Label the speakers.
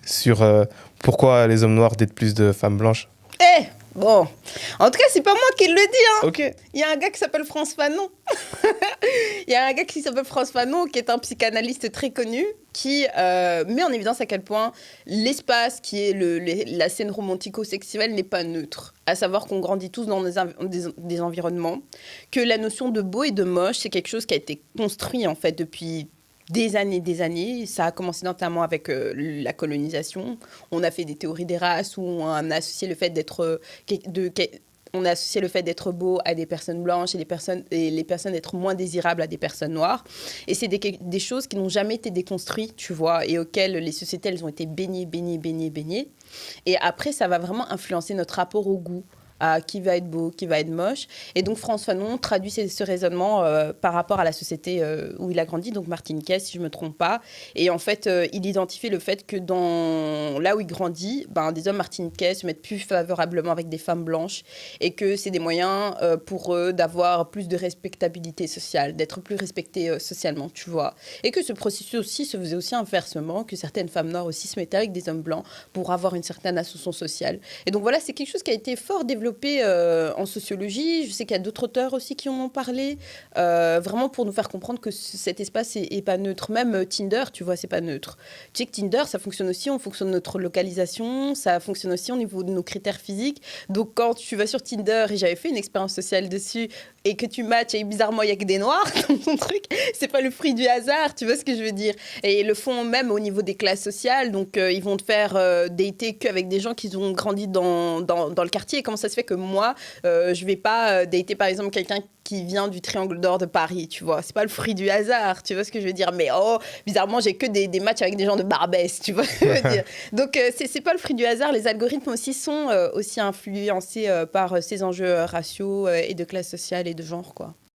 Speaker 1: sur pourquoi les hommes noirs datent plus de femmes blanches.
Speaker 2: Bon, en tout cas, c'est pas moi qui le dis, hein.
Speaker 1: Ok.
Speaker 2: Il y a un gars qui s'appelle France Fanon. Il y a un gars qui s'appelle France Fanon, qui est un psychanalyste très connu, qui met en évidence à quel point l'espace qui est la scène romantico-sexuelle n'est pas neutre. À savoir qu'on grandit tous dans des environnements, que la notion de beau et de moche, c'est quelque chose qui a été construit en fait depuis des années. Ça a commencé notamment avec la colonisation. On a fait des théories des races où on a associé le fait d'être on a associé le fait d'être beau à des personnes blanches et les personnes d'être moins désirables à des personnes noires. Et c'est des choses qui n'ont jamais été déconstruites, tu vois, et auxquelles les sociétés, elles ont été baignées. Et après, ça va vraiment influencer notre rapport au goût, à qui va être beau, qui va être moche. Et donc, France Fanon traduit ce raisonnement par rapport à la société où il a grandi, donc martiniquaise, si je ne me trompe pas. Et en fait, il identifie le fait que là où il grandit, des hommes martiniquais se mettent plus favorablement avec des femmes blanches et que c'est des moyens pour eux d'avoir plus de respectabilité sociale, d'être plus respectés socialement, tu vois. Et que ce processus aussi se faisait aussi inversement, que certaines femmes noires aussi se mettaient avec des hommes blancs pour avoir une certaine ascension sociale. Et donc voilà, c'est quelque chose qui a été fort développé en sociologie. Je sais qu'il y a d'autres auteurs aussi qui en ont parlé, vraiment pour nous faire comprendre que cet espace est pas neutre. Même Tinder, tu vois, c'est pas neutre. Tu sais que Tinder, ça fonctionne aussi en fonction de notre localisation, ça fonctionne aussi au niveau de nos critères physiques. Donc quand tu vas sur Tinder, et j'avais fait une expérience sociale dessus, et que tu matches, et bizarrement, il y a que des noirs dans ton truc, c'est pas le fruit du hasard, tu vois ce que je veux dire. Et ils le font même au niveau des classes sociales, donc ils vont te faire dater qu'avec des gens qui ont grandi dans le quartier. Et comment ça se fait que moi, je vais pas dater par exemple quelqu'un qui vient du Triangle d'Or de Paris, tu vois. C'est pas le fruit du hasard, tu vois ce que je veux dire. Mais bizarrement, j'ai que des matchs avec des gens de Barbès, tu vois ce que je veux dire. Donc, c'est pas le fruit du hasard. Les algorithmes aussi sont aussi influencés par ces enjeux raciaux et de classe sociale et de genre, quoi.